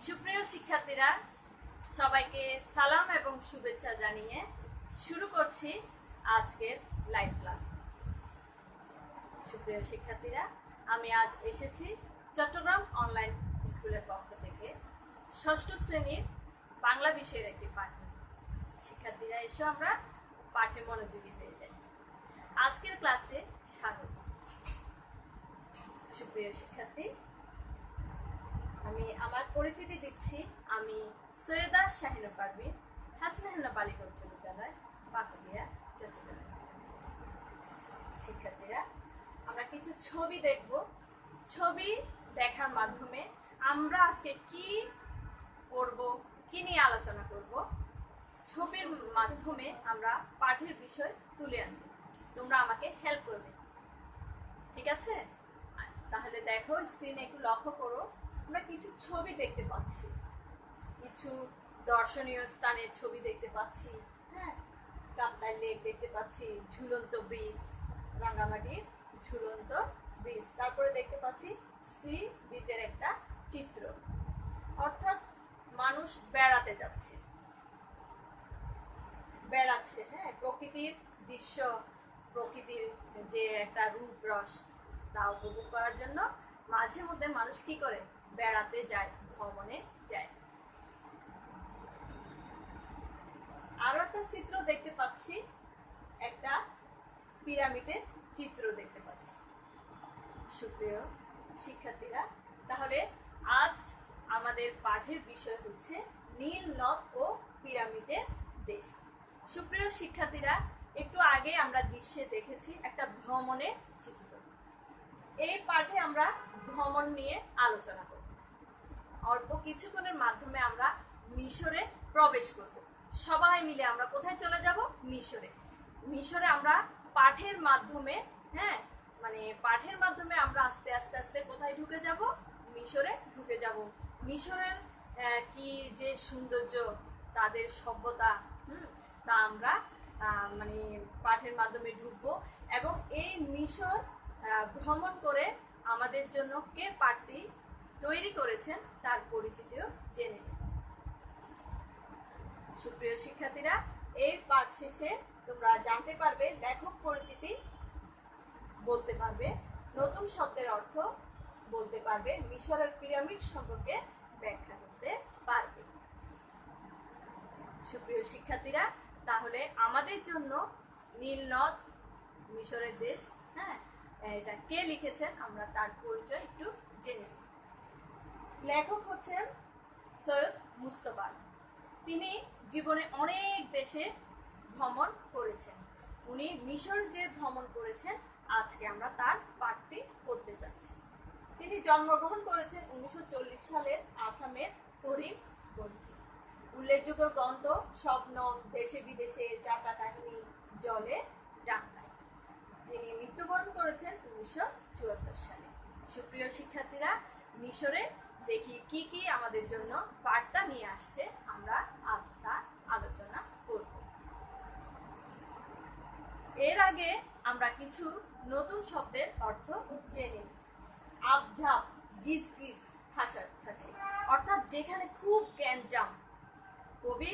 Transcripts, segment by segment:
সুপ্রিয় শিক্ষার্থীরা, সবাইকে সালাম এবং শুভেচ্ছা জানিয়ে শুরু করছি আজকের লাইভ ক্লাস। সুপ্রিয় শিক্ষার্থীরা, আমি আজ এসেছি চট্টগ্রাম অনলাইন স্কুলের পক্ষ থেকে ষষ্ঠ শ্রেণীর বাংলা বিষয়ের একটি পাঠ। শিক্ষার্থীরা এসে আমরা পাঠে মনোযোগী হয়ে যাই। আজকের ক্লাসে স্বাগত। সুপ্রিয় শিক্ষার্থী, আমি আমার পরিচিতি দিচ্ছি। আমি সৈয়দা শাহিনা পারভিন, হাসনাহিনা বালিকা উচ্চ বিদ্যালয়, পাকুড়িয়া, চট্টগ্রাম। শিক্ষার্থীরা, আমরা কিছু ছবি দেখব। ছবি দেখার মাধ্যমে আমরা আজকে কি পড়ব, কি নিয়ে আলোচনা করব, ছবির মাধ্যমে আমরা পাঠের বিষয় তুলে আনব। তোমরা আমাকে হেল্প করবে, ঠিক আছে? তাহলে দেখো, স্ক্রিনে একটু লক্ষ্য করো। আমরা কিছু ছবি দেখতে পাচ্ছি, কিছু দর্শনীয় স্থানের ছবি দেখতে পাচ্ছি। হ্যাঁ, কাপ্তাই লেক দেখতে পাচ্ছি, ঝুলন্ত ব্রিজ, রাঙ্গামাটির ঝুলন্ত ব্রিজ। তারপরে দেখতে পাচ্ছি সি বিচের একটা চিত্র, অর্থাৎ মানুষ বেড়াতে যাচ্ছে, বেড়াচ্ছে। হ্যাঁ, প্রকৃতির দৃশ্য, প্রকৃতির যে একটা রূপ রস, তা উপভোগ করার জন্য মাঝে মধ্যে মানুষ কি করে, বেড়াতে যায়, ভ্রমণে যায়। আরো একটা চিত্র দেখতে পাচ্ছি, একটা পিরামিডের চিত্র দেখতে পাচ্ছি। সুপ্রিয় শিক্ষার্থীরা, তাহলে আজ আমাদের পাঠের বিষয় হচ্ছে নীল নদ ও পিরামিডের দেশ। সুপ্রিয় শিক্ষার্থীরা, একটু আগে আমরা দৃশ্যে দেখেছি একটা ভ্রমণের চিত্র। এই পাঠে আমরা ভ্রমণ নিয়ে আলোচনা করব। অল্প কিছুক্ষণের মাধ্যমে আমরা মিশরে প্রবেশ করব। সবাই মিলে আমরা কোথায় চলে যাব? মিশরে। মিশরে আমরা পাঠের মাধ্যমে, হ্যাঁ, মানে পাঠের মাধ্যমে আমরা আস্তে আস্তে আস্তে কোথায় ঢুকে যাব? মিশরে ঢুকে যাব। মিশরের কি যে সৌন্দর্য, তাদের সভ্যতা, তা আমরা মানে পাঠের মাধ্যমে ঢুকবো। এবং এই মিশর ভ্রমণ করে আমাদের জন্য কে পাঠটি তৈরি করেছেন তার পরিচিতিও জেনে নেব। সুপ্রিয় শিক্ষার্থীরা, এই পাঠ শেষে তোমরা জানতে পারবে লেখক পরিচিতি বলতে পারবে, নতুন শব্দের অর্থ বলতে পারবে, মিশরের পিরামিড সম্পর্কে ব্যাখ্যা করতে পারবে। সুপ্রিয় শিক্ষার্থীরা, তাহলে আমাদের জন্য নীল নদ, মিশরের দেশ, হ্যাঁ, এটা কে লিখেছেন আমরা তার পরিচয় একটু জেনে নিই। লেখক হচ্ছেন সৈয়দ মুস্তফা। তিনি জীবনে অনেক দেশে ভ্রমণ করেছেন। উনি মিশর যে ভ্রমণ করেছেন, আজকে আমরা তার পাঠটি করতে যাচ্ছি। তিনি জন্মগ্রহণ করেছেন 1940 সালের আসামের করিমগঞ্জে। উল্লেখযোগ্য গ্রন্থ স্বপ্ন, দেশে বিদেশে, চাচা কাহিনী, জলে ডাঙ্গায়। তিনি মৃত্যুবরণ করেছেন 1974 সালে। সুপ্রিয় শিক্ষার্থীরা, মিশরে দেখি কি কি আমাদের জন্য বার্তা নিয়ে আসছে, আমরা আজ তা আলোচনা করব। এর আগে আমরা কিছু নতুন শব্দের অর্থ জেনে নিই। আবঝাপ, গিজ গিজ, ঠাসাঠাসি, অর্থাৎ যেখানে খুব গ্যাঞ্জাম। কবি,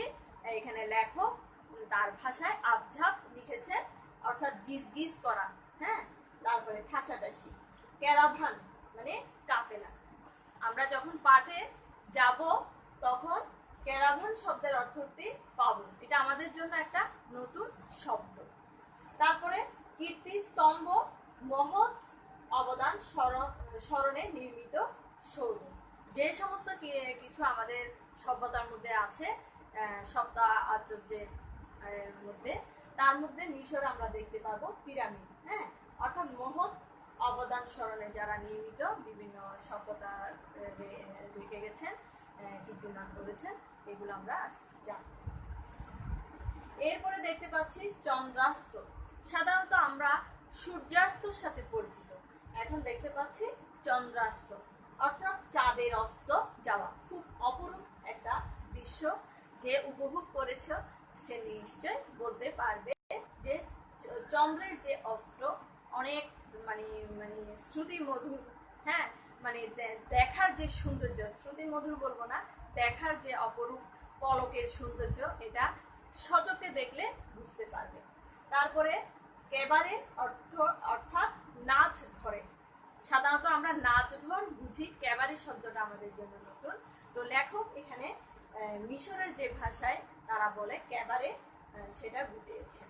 এখানে লেখক তার ভাষায় আবঝাপ লিখেছেন, অর্থাৎ গিজ গিজ করা। হ্যাঁ, তারপরে ঠাসাঠাসি। ক্যারাভান মানে কাফেলা। আমরা যখন পাঠে যাব তখন ক্যারাভান শব্দের অর্থটি পাবো। এটা আমাদের জন্য একটা নতুন শব্দ। তারপরে কীর্তি স্তম্ভ, মহৎ অবদান স্মরণে নির্মিত সৌধ। যে সমস্ত কিছু আমাদের সভ্যতার মধ্যে আছে, সপ্তাহ আশ্চর্যের মধ্যে, তার মধ্যে মিশর আমরা দেখতে পাবো পিরামিড। হ্যাঁ, অর্থাৎ মহৎ অবদান স্মরণে যারা নির্মিত বিভিন্ন সভ্যতা রেখে গেছেন, কীর্তিমান করেছেন, এগুলো আমরা জানি। এরপরে দেখতে পাচ্ছি চন্দ্রাস্ত। সাধারণত আমরা সূর্যাস্তর সাথে পরিচিত, এখন দেখতে পাচ্ছি চন্দ্রাস্ত, অর্থাৎ চাঁদের অস্ত যাওয়া। খুব অপরূপ একটা দৃশ্য। যে উপভোগ করেছ সে নিশ্চয় বলতে পারবে যে চন্দ্রের যে অস্ত্র অনেক মানে মানে শ্রুতি মধুর। হ্যাঁ, মানে দেখার যে সৌন্দর্য, শ্রুতি মধুর বলবো না, দেখার যে অপরূপ পলকের সৌন্দর্য, এটা সচক্ষে দেখলে বুঝতে পারবে। তারপরে ক্যাবারে অর্থাৎ নাচ ঘরে। সাধারণত আমরা নাচ ঘর বুঝি, ক্যাবারে শব্দটা আমাদের জন্য নতুন। তো লেখক এখানে মিশরের যে ভাষায় তারা বলে ক্যাবারে, সেটা বুঝিয়েছে।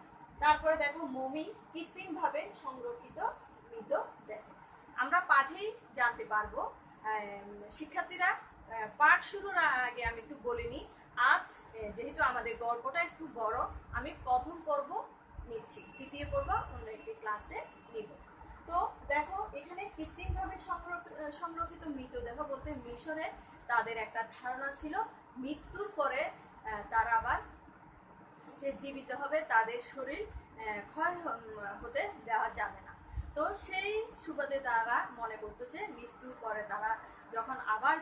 তারপরে দেখো মমি, কৃত্রিমভাবে সংরক্ষিত মৃতদেহ। আমরা পাঠেই জানতে পারবো। শিক্ষার্থীরা, পাঠ শুরুর আগে আমি একটু বলে নিই, আজ যেহেতু আমাদের গল্পটা একটু বড়, আমি প্রথম পর্ব নিচ্ছি, দ্বিতীয় পর্ব অন্য একটি ক্লাসে নিব। তো দেখো এখানে কৃত্রিমভাবে সংরক্ষিত মৃতদেহ বলতে মিশরে তাদের একটা ধারণা ছিল মৃত্যুর পরে তারা আবার যে জীবিত হবে, তাদের শরীর ক্ষয় হতে দেওয়া যাবে না। তো সেই সুবাদে তারা মনে করতো যে মৃত্যুর পরে তারা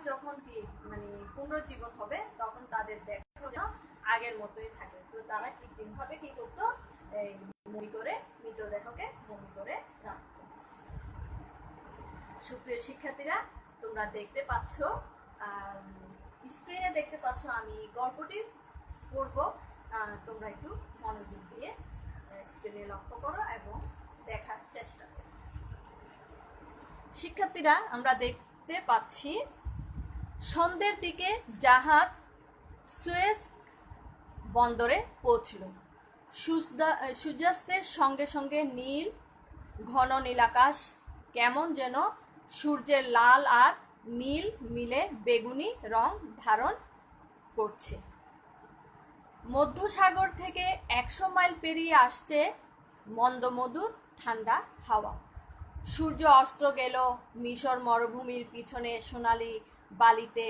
যখন কি মানে পুনর্জীবন হবে, তখন তাদের দেখা যেন আগের মতোই থাকে। তো তারা কৃত্রিমভাবে কি করতো, মমি করে মৃতদেহকে মমি করে রাখতো। সুপ্রিয় শিক্ষার্থীরা, তোমরা দেখতে পাচ্ছ, স্ক্রিনে দেখতে পাচ্ছ আমি গল্পটি পড়ব। তোমরা একটু মনোযোগ দিয়ে স্ক্রিনে লক্ষ্য করো এবং দেখার চেষ্টা করো। শিক্ষার্থীরা, আমরা দেখতে পাচ্ছি সন্ধ্যের দিকে জাহাজ সুয়েজ বন্দরে পৌঁছল। সূর্যাস্তের সঙ্গে সঙ্গে নীল, ঘন নীলাকাশ কেমন যেন সূর্যের লাল আর নীল মিলে বেগুনি রং ধারণ করছে। মধ্যসাগর থেকে 100 মাইল পেরিয়ে আসছে মন্দমধুর ঠান্ডা হাওয়া। সূর্য অস্ত গেল, মিশর মরুভূমির পিছনে সোনালি বালিতে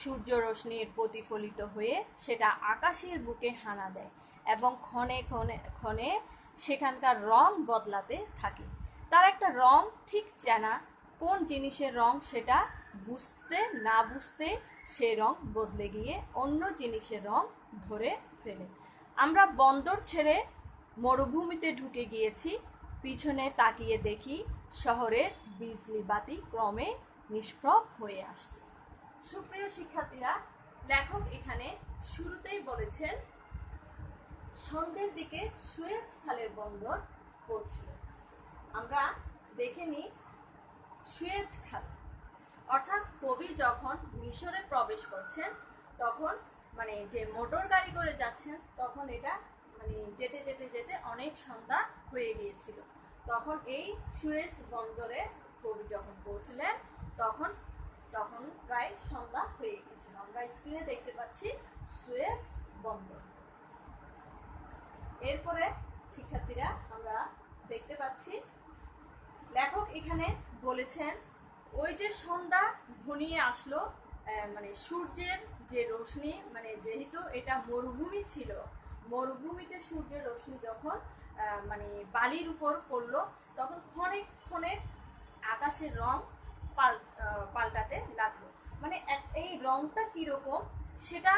সূর্য রশ্মির প্রতিফলিত হয়ে সেটা আকাশের বুকে হানা দেয় এবং ক্ষণে ক্ষণে ক্ষণে সেখানকার রং বদলাতে থাকে। তার একটা রং ঠিক চেনা, কোন জিনিসের রং সেটা বুঝতে না বুঝতে সে রং বদলে গিয়ে অন্য জিনিসের রং ধরে ফেলে। আমরা বন্দর ছেড়ে মরুভূমিতে ঢুকে গিয়েছি। পিছনে তাকিয়ে দেখি শহরের বিজলি বাতি ক্রমে নিষ্প্রভ হয়ে আসছে। সুপ্রিয় শিক্ষার্থীরা, লেখক এখানে শুরুতেই বলেছেন সন্ধ্যের দিকে সুয়েজ খালের বন্দর পৌঁছল। আমরা দেখে নিই সুয়েজ খাল অর্থাৎ কবি যখন মিশরে প্রবেশ করছেন, তখন মানে যে মোটর গাড়ি করে যাচ্ছেন, তখন এটা মানে যেতে যেতে যেতে অনেক সন্ধ্যা হয়ে গিয়েছিল। তখন এই সুয়েজ বন্দরে কবি যখন পৌঁছলেন, তখন প্রায় সন্ধ্যা হয়ে গিয়েছিল। আমরা স্ক্রিনে দেখতে পাচ্ছি সুয়েজ বন্দর। এরপরে শিক্ষার্থীরা, আমরা দেখতে পাচ্ছি লেখক এখানে বলেছেন ওই যে সন্ধ্যা ঘনিয়ে আসলো, মানে সূর্যের যে রশ্মি, মানে যেহেতু এটা মরুভূমি ছিল, মরুভূমিতে সূর্যের রশ্মি যখন মানে বালির উপর পড়লো, তখন ক্ষণে ক্ষণে আকাশের রং পাল্টাতে লাগলো। মানে এই রংটা কিরকম সেটা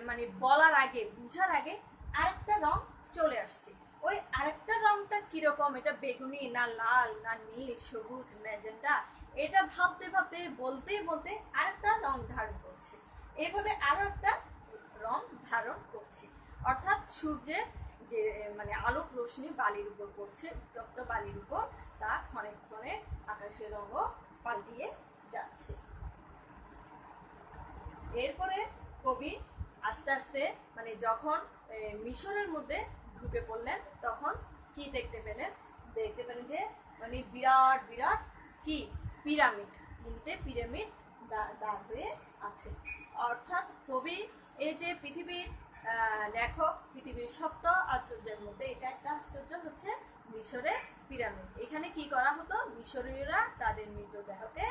মানে বলার আগে, বুঝার আগে আরেকটা রং চলে আসছে। ওই আরেকটা রংটা কিরকম, এটা বেগুনি না লাল না নীল সবুজ ম্যাজেন্টা, এটা ভাবতে ভাবতে বলতে বলতে আরেকটা রং ধারণ করছে। এভাবে আরো একটা রং ধারণ করছে। অর্থাৎ সূর্যের যে মানে আলোক রশ্মি বালির উপর পড়ছে, উত্তপ্ত বালির উপর, তা ক্ষণে ক্ষণে আকাশের রঙও পাল্টিয়ে যাচ্ছে। এরপরে কবি আস্তে আস্তে মানে যখন মিশরের মধ্যে ঢুকে পড়লেন, তখন কি দেখতে পেলেন যে মানে বিরাট বিরাট কি পিরামিড, 3টে পিরামিড দাঁড় হয়ে আছে। অর্থাৎ কবি এই যে পৃথিবীর লেখক পৃথিবীর সপ্ত আশ্চর্যের মধ্যে এটা একটা আশ্চর্য হচ্ছে মিশরের পিরামিড। এখানে কি করা হতো, মিশরীয়রা তাদের মৃতদেহকে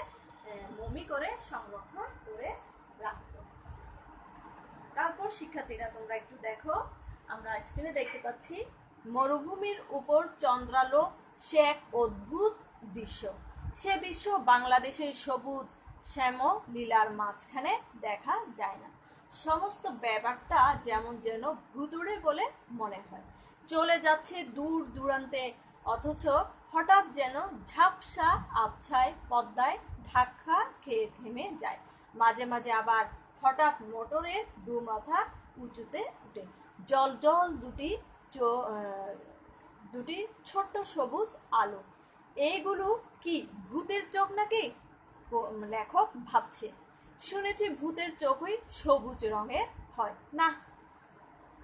মমি করে সংরক্ষণ করে রাখতো। তারপর শিক্ষার্থীরা, তোমরা একটু দেখো, আমরা স্ক্রিনে দেখতে পাচ্ছি মরুভূমির উপর চন্দ্রালো, সে এক অদ্ভুত দৃশ্য। সে দৃশ্য বাংলাদেশের সবুজ শ্যাম লীলার মাঝখানে দেখা যায় না। সমস্ত ব্যাপারটা যেমন যেন ভুতুড়ে বলে মনে হয়, চলে যাচ্ছে দূর দূরান্তে, অথচ হঠাৎ যেন ঝাপসা আবছায় পদ্মায় ধাক্কা খেয়ে থেমে যায়। মাঝে মাঝে আবার হঠাৎ মোটরের দু মাথা উঁচুতে উঠে জল জল দুটি ছোট্ট সবুজ আলো। এইগুলো কি ভূতের চোখ নাকি? লেখক ভাবছে। শুনেছি ভূতের চোখই সবুজ রঙের হয় না।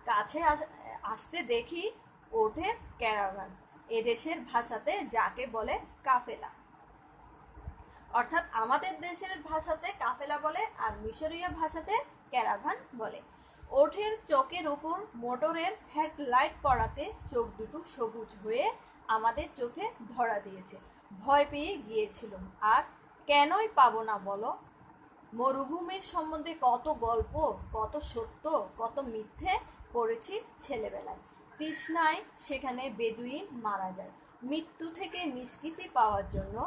কাছে আসতে দেখি ওঠে ক্যারাভান, এদেশের ভাষাতে যাকে বলে কাফেলা। অর্থাৎ আমাদের দেশের ভাষাতে কাফেলা বলে, আর মিশরীয় ভাষাতে ক্যারাভান বলে। ওঠের চোখের উপর মোটরের হেডলাইট পড়াতে চোখ দুটো সবুজ হয়ে আমাদের চোখে ধরা দিয়েছে। ভয় পেয়ে গিয়েছিলাম, আর কেনই পাবো না বলো? মরুভূমির সম্বন্ধে কত গল্প, কত সত্য, কত মিথ্যে পড়েছি ছেলেবেলায়। তৃষ্ণায় সেখানে বেদুইন মারা যায়। মৃত্যু থেকে নিষ্কৃতি পাওয়ার জন্য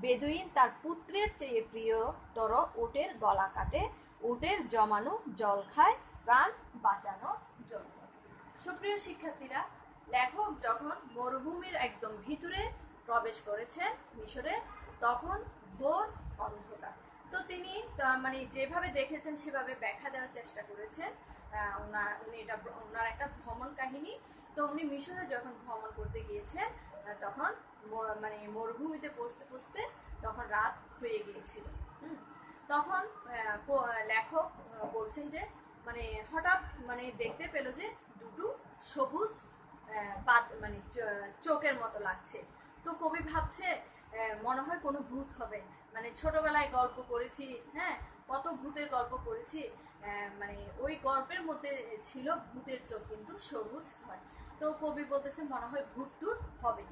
বেদুইন তার পুত্রের চেয়ে প্রিয়তর উটের গলা কাটে, উটের জমানো জল খায় প্রাণ বাঁচানোর জন্য। সুপ্রিয় শিক্ষার্থীরা, লেখক যখন মরুভূমির একদম ভিতরে প্রবেশ করেছেন মিশরে, তখন ঘোর অন্ধকার। তো তিনি মানে যেভাবে দেখেছেন সেভাবে ব্যাখ্যা দেওয়ার চেষ্টা করেছেন। ওনার একটা ভ্রমণ কাহিনী। তো উনি মিশরে যখন ভ্রমণ করতে গিয়েছেন, তখন মানে মরুভূমিতে পৌঁছতে তখন রাত হয়ে গিয়েছিল। তখন লেখক বলছেন যে মানে হঠাৎ মানে দেখতে পেল যে দুটো সবুজ মানে চোখের মতো লাগছে। তো কবি ভাবছে মনে হয় কোনো ভূত হবে। মানে ছোটবেলায় গল্প করেছি, হ্যাঁ, কত ভূতের গল্প করেছি, মানে ওই গল্পের মধ্যে ছিল ভূতের চোখ কিন্তু সবুজ হয়। তো কবি বলতেছে মনে হয় ভূত টুত হবে।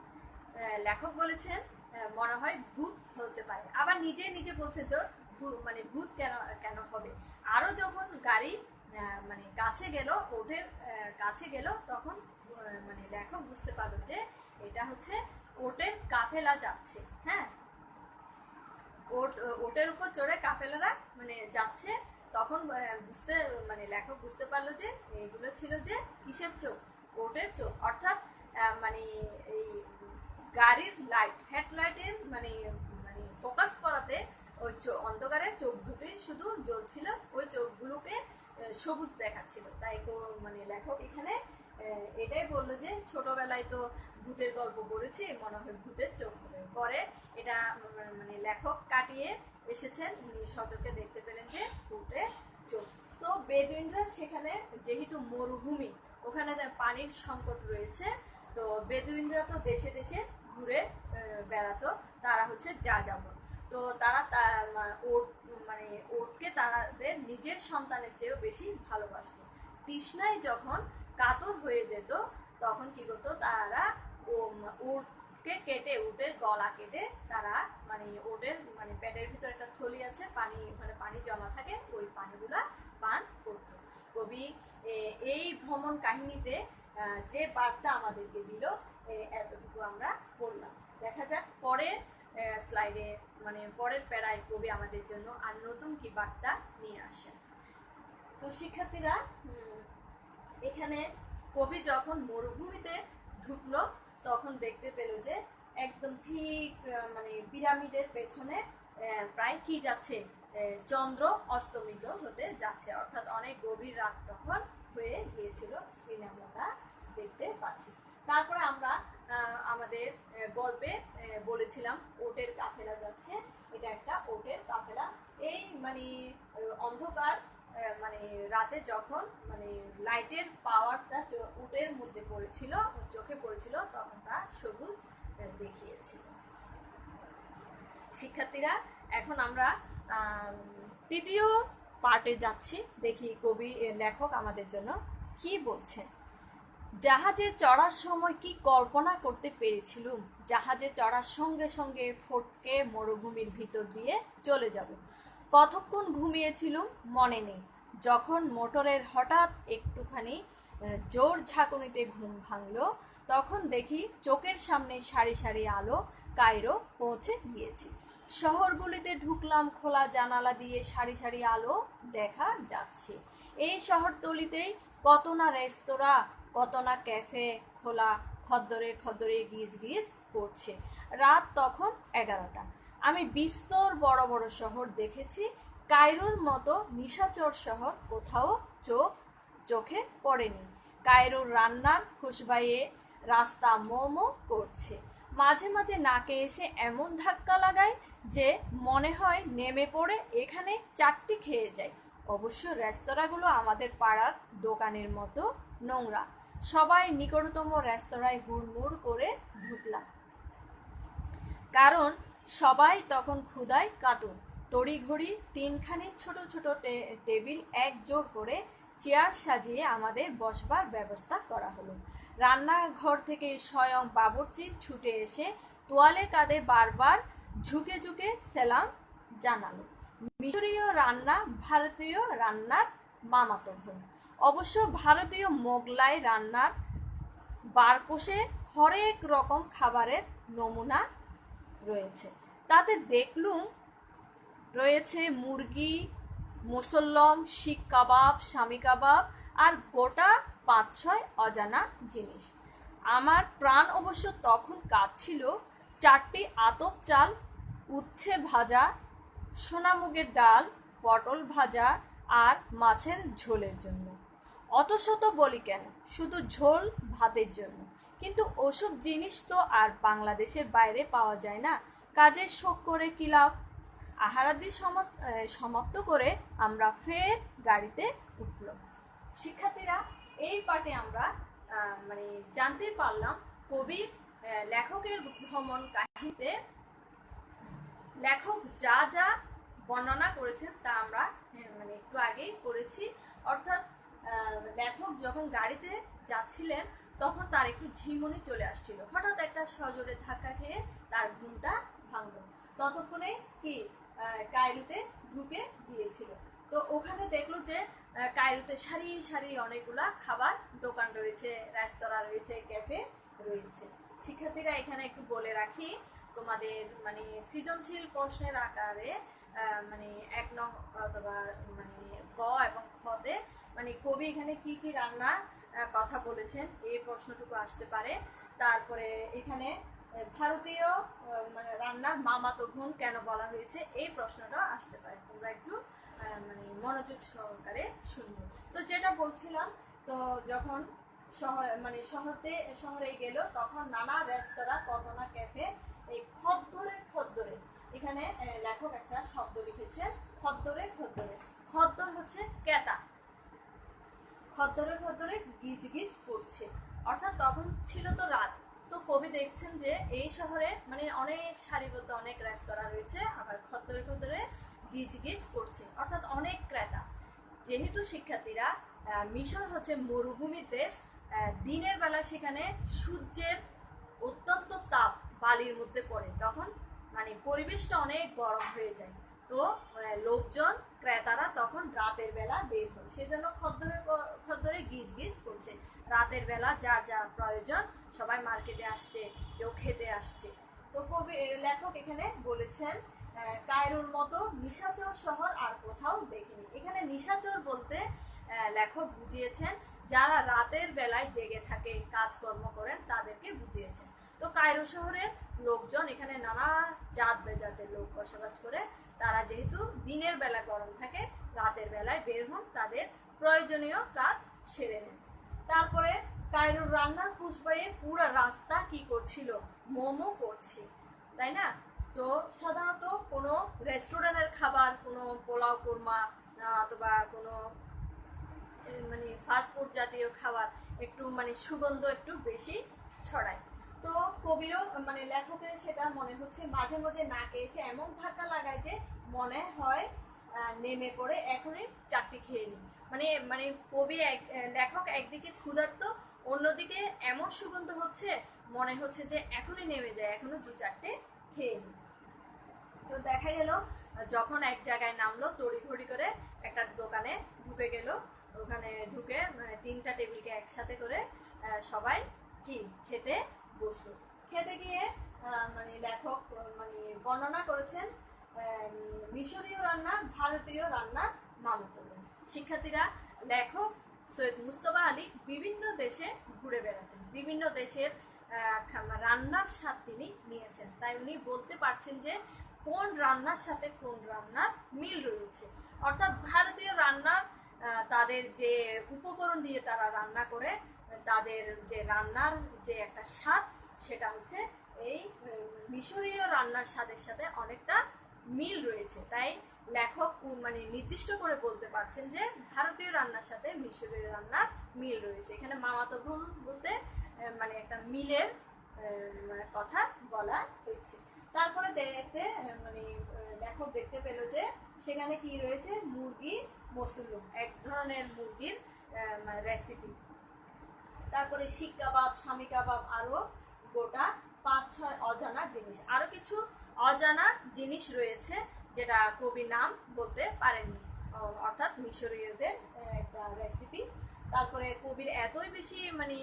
লেখক বলেছেন মনে হয় ভূত হতে পারে। আবার নিজে নিজে বলছেন তো মানে ভূত কেন হবে। আরো যখন গাড়ি মানে কাছে গেল, ওটের কাছে গেল, তখন মানে লেখক বুঝতে পারলো যে এটা হচ্ছে ওটের কাফেলা যাচ্ছে। হ্যাঁ, ওটের উপর চড়ে কাফেলারা মানে যাচ্ছে। তখন মানে লেখক বুঝতে পারলো যে এইগুলো ছিল যে কিসের চোখ? ওটের চোখ। অর্থাৎ মানে এই গাড়ির লাইট, হেডলাইটের মানে মানে ফোকাস করাতে ওই অন্ধকারে চোখ দুটোই শুধু জ্বলছিল, ওই চোখগুলোকে সবুজ দেখাচ্ছিল। তাই মানে লেখক এখানে এটাই বললো যে ছোটবেলায় তো ভূতের গল্প পড়েছি, মনে হয় ভূতের চোখ হবে। পরে এটা মানে লেখক কাটিয়ে এসেছেন, উনি সচক্ষে দেখতে পেলেন যে ভূতের চোখ। তো বেদুইনরা সেখানে, যেহেতু মরুভূমি, ওখানে পানির সংকট রয়েছে, তো বেদুইনরা তো দেশে দেশে ঘুরে বেড়াতো, তারা হচ্ছে যাযাবর। তো তারা মানে ওটকে তাদের নিজের সন্তানের চেয়েও বেশি ভালোবাসত। তৃষ্ণায় যখন কাতর হয়ে যেত, তখন কি করতো, তারা উটকে কেটে, উটের গলা কেটে তারা মানে ওটের মানে পেটের ভিতরে একটা থলি আছে, পানি, ওখানে পানি জমা থাকে, ওই পানিগুলা পান করত। কবি এই ভ্রমণ কাহিনীতে যে বার্তা আমাদেরকে দিল, এতটুকু আমরা পড়লাম। দেখা যাক পরের স্লাইডে, মানে পরের প্যারায় কবি আমাদের জন্য আর নতুন কি বার্তা নিয়ে আসেন। তো শিক্ষার্থীরা, এখানে কবি যখন মরুভূমিতে ঢুকলো, তখন দেখতে পেল যে একদম ঠিক মানে পিরামিডের পেছনে প্রায় কি যাচ্ছে, চন্দ্র অস্তমিত হতে যাচ্ছে। অর্থাৎ অনেক গভীর রাত তখন হয়ে গিয়েছিল, স্ক্রিনে আমরা দেখতে পাচ্ছি। তারপরে আমরা আমাদের গল্পে বলেছিলাম ওটের কাফেলা যাচ্ছে। এটা একটা ওটের কাফেলা। এই মানে অন্ধকার মানে রাতে যখন মানে লাইটের পাওয়ারটা উটের মধ্যে পড়েছিল, চোখে পড়েছিল, তখন তা সবুজ দেখিয়েছিল। শিক্ষার্থীরা, এখন আমরা তৃতীয় পার্টে যাচ্ছি। দেখি কবি লেখক আমাদের জন্য কি বলছেন। জাহাজে চড়ার সময় কি কল্পনা করতে পেরেছিলুম জাহাজে চড়ার সঙ্গে সঙ্গে ফটকে মরুভূমির ভিতর দিয়ে চলে যাব। কতক্ষণ ঘুমিয়েছিলুম মনে নেই। যখন মোটরের হঠাৎ একটুখানি জোর ঝাঁকুনিতে ঘুম ভাঙল, তখন দেখি চোখের সামনে সারি সারি আলো। কায়রো পৌঁছে গিয়েছি। শহরগুলিতে ঢুকলাম, খোলা জানালা দিয়ে সারি সারি আলো দেখা যাচ্ছে। এই শহরতলিতেই কত না রেস্তোরাঁ, কত না ক্যাফে খোলা, খদ্দরে খদ্দরে গিজ গিজ করছে। রাত তখন 11টা। আমি বিস্তর বড় বড় শহর দেখেছি, কায়রোর মতো নিশাচর শহর কোথাও চোখে পড়েনি। কায়রোর রান্নার খুশবাইয়ে রাস্তা মোমো করছে, মাঝে মাঝে নাকে এসে এমন ধাক্কা লাগায় যে মনে হয় নেমে পড়ে এখানে চারটি খেয়ে যায়। অবশ্য রেস্তোরাঁগুলো আমাদের পাড়ার দোকানের মতো নোংরা। সবাই নিকটতম রেস্তোরাঁয় হুড়মুড় করে ঢুকলাম, কারণ সবাই তখন ক্ষুধায় কাতর। তড়িঘড়ি তিনখানি ছোট ছোট টেবিল এক জোড় করে চেয়ার সাজিয়ে আমাদের বসবার ব্যবস্থা করা হলো। রান্নাঘর থেকে স্বয়ং বাবুর্চি ছুটে এসে তোয়ালে কাঁধে বারবার ঝুঁকে ঝুঁকে সেলাম জানালো। মিশরীয় রান্না ভারতীয় রান্নার মামাতো বোন। অবশ্য ভারতীয় মোগলাই রান্নার বারকোষে হরেক রকম খাবারের নমুনা রয়েছে। তাতে দেখলুম রয়েছে মুরগি, মুসল্লম, শিক কাবাব, শামি কাবাব আর গোটা 5-6 অজানা জিনিস। আমার প্রাণ অবশ্য তখন কাঁদছিল 4টি আতপ চাল, উচ্ছে ভাজা, সোনামুগের ডাল, পটল ভাজা আর মাছের ঝোলের জন্য। অত শত বলি কেন, শুধু ঝোল ভাতের জন্য। কিন্তু ওসব জিনিস তো আর বাংলাদেশের বাইরে পাওয়া যায় না, কাজে শোক করে কি লাভ। আহারাদি সমাপ্ত করে আমরা ফের গাড়িতে উঠল। শিক্ষার্থীরা, এই পাঠে আমরা জানতে পারলাম কবির লেখকের ভ্রমণ কাহিনীতে লেখক যা যা বর্ণনা করেছেন তা আমরা একটু আগেই করেছি। অর্থাৎ লেখক যখন গাড়িতে যাচ্ছিলেন তখন তার একটু ঝিমুনি চলে আসছিল। হঠাৎ একটা সজোরে ধাক্কা খেয়ে তার ঘুমটা ভাঙল। ততক্ষণে কি কায়রোতে ঢুকে গিয়েছিল। তো ওখানে দেখলো যে কায়রোতে সারি সারি অনেকগুলা খাবার দোকান রয়েছে, রেস্তোরাঁ রয়েছে, ক্যাফে রয়েছে। শিক্ষার্থীরা, এখানে একটু বলে রাখি, তোমাদের সৃজনশীল প্রশ্নের আকারে 1 নং অথবা ক এবং খতে কবি এখানে কি কি রান্নার কথা বলেছেন এই প্রশ্নটুকু আসতে পারে। তারপরে এখানে ভারতীয় রান্নার মামাতো বোন কেন বলা হয়েছে এই প্রশ্নটা আসতে পারে। তোমরা একটু মনোযোগ সহকারে শুনবো। তো যেটা বলছিলাম, তো যখন শহরে গেল তখন নানা রেস্তোরাঁ, কত না ক্যাফে, এই খদ্দরে এখানে লেখক একটা শব্দ লিখেছেন, খদ্দরে। খদ্দর হচ্ছে ক্রেতা। খদ্দরে গিজ গিজ করছে, অর্থাৎ তখন ছিল তো রাত। তো কবি দেখছেন যে এই শহরে অনেক সারিবদ্ধ অনেক রেস্তোরাঁ রয়েছে, আবার খদ্দরে গিজ গিজ করছে, অর্থাৎ অনেক ক্রেতা। যেহেতু শিক্ষার্থীরা মিশর হচ্ছে মরুভূমির দেশ, দিনের বেলা সেখানে সূর্যের অত্যন্ত তাপ বালির মধ্যে পড়ে, তখন পরিবেশটা অনেক গরম হয়ে যায়। তো লোকজন, ক্রেতারা তখন রাতের বেলা বের হয়, সেজন্য খদ্দরে গিজ গিজ করছে। রাতের বেলা যার যা প্রয়োজন সবাই মার্কেটে আসছে, কেউ খেতে আসছে। তো লেখক এখানে বলেছেন কায়রোর মতো নিশাচর শহর আর কোথাও দেখিনি। এখানে নিশাচর বলতে লেখক বুঝিয়েছেন যারা রাতের বেলায় জেগে থাকে, কাজকর্ম করেন, তাদেরকে বুঝিয়েছেন। তো কায়রো শহরের লোকজন, এখানে নানা জাত বেজাতের লোক বসবাস করে। তারা যেহেতু দিনের বেলা গরম থাকে, রাতের বেলায় বের হন, তাদের প্রয়োজনীয় কাজ সেরে নেন। তারপরে কায়রোর রান্নার খুশবাইয়ে পুরো রাস্তা কি করছিল, মোমো করছে, তাই না? তো সাধারণত কোনো রেস্টুরেন্টের খাবার, কোনো পোলাও কোরমা অথবা কোনো ফাস্টফুড জাতীয় খাবার একটু সুগন্ধ একটু বেশি ছড়ায়। তো কবিরও লেখকের সেটা মনে হচ্ছে, মাঝে মাঝে নাকে এসে এমন ধাক্কা লাগায় যে মনে হয় নেমে পড়ে এখনই চারটি খেয়ে নিই। লেখক একদিকে ক্ষুধার্ত, অন্যদিকে এমন সুগন্ধ হচ্ছে, মনে হচ্ছে যে এখনই নেমে যায়, এখনো 2-4টে খেয়ে নিই। তো দেখা গেল যখন এক জায়গায় নামলো, তড়িঘড়ি করে একটা দোকানে ঢুকে গেল। ওখানে ঢুকে 3টা টেবিলকে একসাথে করে সবাই কি খেতে বসলো। খেতে গিয়ে লেখক বর্ণনা করেছেন মিশরীয় রান্না ভারতীয় রান্নার মামাতো বোন। শিক্ষার্থীরা, লেখক সৈয়দ মুজতবা আলী বিভিন্ন দেশে ঘুরে বেড়াতেন, বিভিন্ন দেশের রান্নার স্বাদ তিনি নিয়েছেন, তাই উনি বলতে পারছেন যে কোন রান্নার সাথে কোন রান্নার মিল রয়েছে। অর্থাৎ ভারতীয় রান্নার তাদের যে উপকরণ দিয়ে তারা রান্না করে, তাদের যে রান্নার যে একটা স্বাদ, সেটা হচ্ছে এই মিশরীয় রান্নার স্বাদের সাথে অনেকটা মিল রয়েছে। তাই লেখক মানে নির্দিষ্ট করে বলতে পারছেন যে ভারতীয় রান্নার সাথে মিশরীয় রান্নার মিল রয়েছে। এখানে মামাতো বোন বলতে মানে একটা মিলের কথা বলা হয়েছে। তারপরে দেখতে মানে লেখক দেখতে পেল যে সেখানে কি রয়েছে, মুরগি মসুলুম, এক ধরনের মুরগির রেসিপি। তারপরে শিক কাবাব, স্বামী কাবাব, আরো গোটা 5-6 অজানা জিনিস, আরো কিছু অজানা জিনিস রয়েছে যেটা কবি নাম বলতে পারেননি, অর্থাৎ মিশরীয়দের একটা রেসিপি। তারপরে কবির এতই বেশি মানে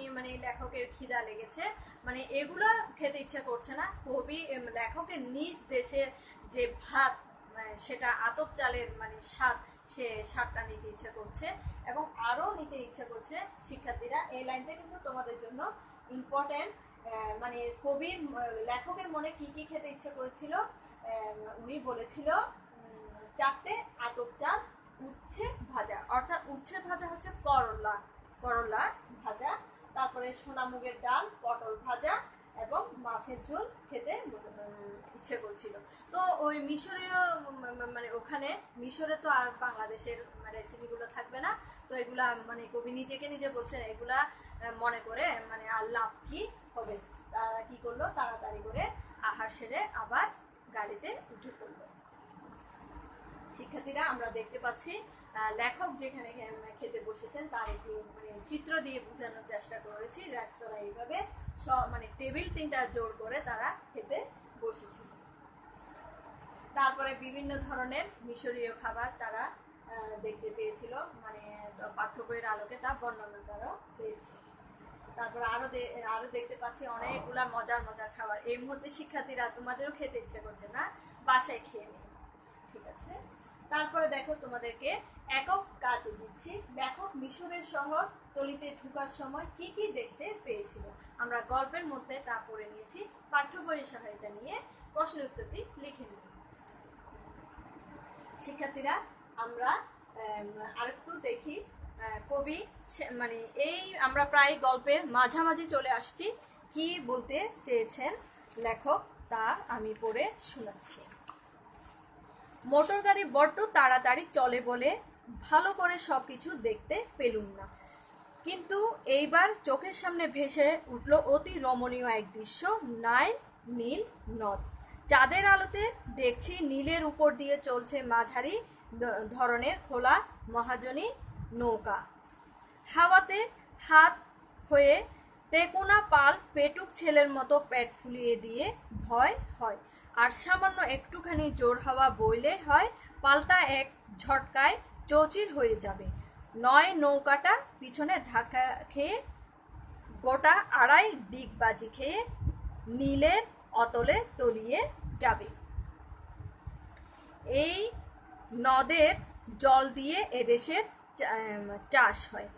লেখকের খিদা লেগেছে, মানে এগুলো খেতে ইচ্ছা করছে না। কবি লেখকের নিজ দেশের যে ভাত, সেটা আতপ চালের মানে স্বাদ, সে স্বাদটা নিতে ইচ্ছা করছে এবং আরও নিতে ইচ্ছা করছে। শিক্ষার্থীরা, এই লাইনটা কিন্তু তোমাদের জন্য ইম্পর্টেন্ট। মানে কবির লেখকের মনে কি কি খেতে ইচ্ছা করেছিল, উনি বলেছিল 4টে আতপ চাল, উচ্ছে ভাজা, অর্থাৎ উচ্ছে ভাজা হচ্ছে করলা ভাজা, তারপরে সোনামুগের ডাল, পটল ভাজা এবং মাছের ঝোল খেতে ইচ্ছে করছিল। তো ওই মিশরীয় মানে ওখানে মিশরে তো আর বাংলাদেশের রেসিপিগুলো থাকবে না, তো এগুলা মানে কবি নিজেকে নিজে বলছেন, এগুলা মনে করে মানে আর লাভ কি হবে। তারা কি করলো, তাড়াতাড়ি করে আহার সেরে আবার গাড়িতে উঠে পড়লো। শিক্ষার্থীরা, আমরা দেখতে পাচ্ছি লেখক যেখানে খেতে বসেছেন তার একটু মানে চিত্র দিয়ে বোঝানোর চেষ্টা করেছি। রেস্তোরাঁ এইভাবে মানে টেবিল 3টা জোর করে তারা খেতে বসেছিল। তারপরে বিভিন্ন ধরনের মিশরীয় খাবার তারা দেখতে পেয়েছিল, মানে পাঠ্য বইয়ের আলোকে তা বর্ণনা করা পেয়েছে। তারপর আরো দেখতে পাচ্ছি অনেকগুলা মজার খাবার। এই মুহূর্তে শিক্ষার্থীরা, তোমাদেরও খেতে ইচ্ছে করছে না, বাসায় খেয়ে নিই, ঠিক আছে। তারপরে দেখো, তোমাদেরকে একক কাজ দিচ্ছি। লেখক মিশরের শহর তলিতে ঢুকার সময় কি কি দেখতে পেয়েছিল। আমরা গল্পের মধ্যে তা পড়ে নিয়েছি, পাঠ্য বইয়ের সহায়তা নিয়ে প্রশ্নের উত্তরটি লিখে নিই। শিক্ষার্থীরা, আমরা আরেকটু দেখি কবি মানে এই আমরা প্রায় গল্পের মাঝামাঝি চলে আসছি, কি বলতে চেয়েছেন লেখক তা আমি পড়ে শোনাচ্ছি। মোটর গাড়ি বড্ড তাড়াতাড়ি চলে বলে ভালো করে সবকিছু দেখতে পেলুম না, কিন্তু এইবার চোখের সামনে ভেসে উঠল অতি রমণীয় এক দৃশ্য, নীল নদ। চাঁদের আলোতে দেখছি নীলের উপর দিয়ে চলছে মাঝারি ধরনের খোলা মহাজনী নৌকা। হাওয়াতে হাত হয়ে তেকোনা পাল পেটুক ছেলের মতো পেট ফুলিয়ে দিয়ে ভয় হয়, আর সামান্য একটুখানি জোর হাওয়া বইলে হয় পালটা এক ঝটকায় চৌচির হয়ে যাবে, নয় নৌকাটা পিছনে ধাক্কা খেয়ে গোটা 2.5 ডিগবাজি খেয়ে নীলের অতলে তলিয়ে যাবে। এই নদের জল দিয়ে এদেশের চাষ হয়।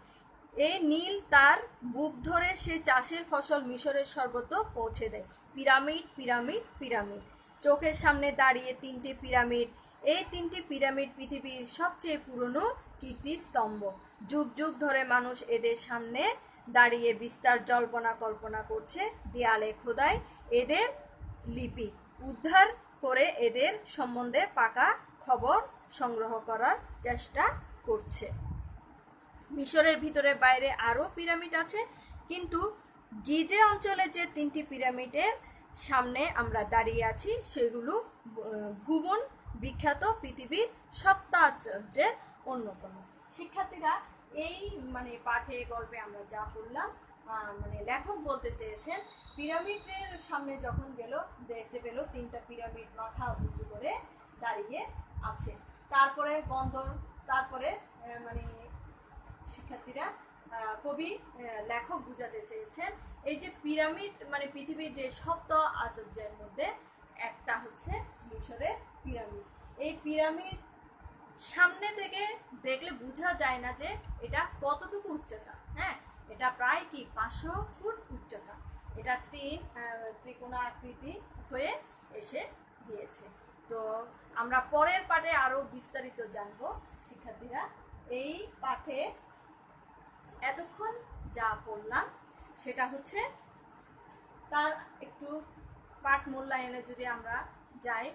এই নীল তার বুক ধরে সে চাষের ফসল মিশরের সর্বত্র পৌঁছে দেয়। পিরামিড পিরামিড পিরামিড, চোখের সামনে দাঁড়িয়ে 3টে পিরামিড। এই 3টি পিরামিড পৃথিবীর সবচেয়ে পুরনো কীর্তিস্তম্ভ। যুগ যুগ ধরে মানুষ এদের সামনে দাঁড়িয়ে বিস্তার জল্পনা কল্পনা করছে, দেয়ালে খোদাই এদের লিপি উদ্ধার করে এদের সম্বন্ধে পাকা খবর সংগ্রহ করার চেষ্টা করছে। মিশরের ভিতরে বাইরে আরও পিরামিড আছে, কিন্তু গিজে অঞ্চলে যে 3টি পিরামিডের সামনে আমরা দাঁড়িয়ে আছি সেগুলো ভুবন বিখ্যাত পৃথিবীর সপ্তাশ্চর্যের অন্যতম। শিক্ষার্থীরা, এই মানে পাঠে গল্পে আমরা যা পড়লাম, মানে লেখক বলতে চেয়েছেন পিরামিডের সামনে যখন গেল দেখতে পেল 3টা পিরামিড মাথা উঁচু করে দাঁড়িয়ে আছে। তারপরে বন্দর, তারপরে মানে শিক্ষার্থীরা, কবি লেখক বুঝাতে চেয়েছেন এই যে পিরামিড মানে পৃথিবীর যে সপ্ত আশ্চর্যের মধ্যে একটা হচ্ছে মিশরের পিরামিড। এই পিরামিড সামনে থেকে দেখলে বোঝা যায় না যে এটা কতটুকু উচ্চতা। হ্যাঁ, এটা প্রায় কি 500 ফুট উচ্চতা। এটা 3 ত্রিকোণাকৃতি হয়ে এসে গিয়েছে। তো আমরা পরের পাঠে আরো বিস্তারিত জানবো শিক্ষার্থীরা। এই পাঠে এতক্ষণ যা পড়লাম সেটা হচ্ছে তার একটু পাঠ মূল্যায়নে যদি আমরা যাই,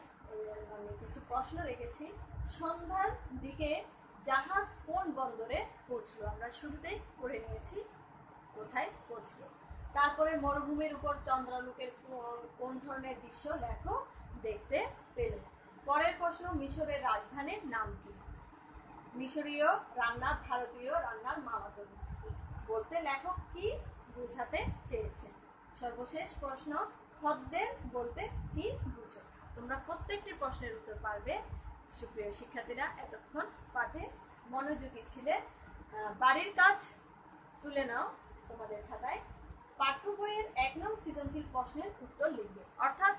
মানে কিছু প্রশ্ন রেখেছি। সন্ধ্যার দিকে জাহাজ কোন বন্দরে পৌঁছলো, আমরা শুরুতেই পড়ে নিয়েছি কোথায় পৌঁছলো। তারপরে মরুভূমির উপর চন্দ্রালোকের কোন ধরনের দৃশ্য লেখো দেখতে পেলে। পরের প্রশ্ন, মিশরের রাজধানীর নাম কি? মিশরীয় রান্না ভারতীয় রান্নার মামাতো বলতে লেখক কি বোঝাতে চেয়েছেন। সর্বশেষ প্রশ্ন, খদ্দের বলতে কি বুঝো? তোমরা প্রত্যেকটি প্রশ্নের উত্তর পারবে। সুপ্রিয় শিক্ষার্থীরা, এতক্ষণ পাঠে মনোযোগী ছিলে। বাড়ির কাজ তুলে নাও তোমাদের খাতায়। পাঠ্য বইয়ের 1 নং সৃজনশীল প্রশ্নের উত্তর লিখবে। অর্থাৎ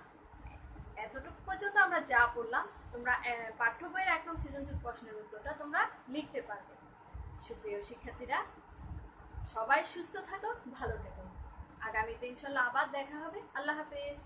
এতটুকু পর্যন্ত আমরা যা পড়লাম, তোমরা পাঠ্য বইয়ের 1 নং সৃজনশীল প্রশ্নের উত্তরটা তোমরা লিখতে পারবে। সুপ্রিয় শিক্ষার্থীরা, সবাই সুস্থ থাকো, ভালো থেকো। আগামীতে ইনশাল্লাহ আবার দেখা হবে। আল্লাহ হাফেজ।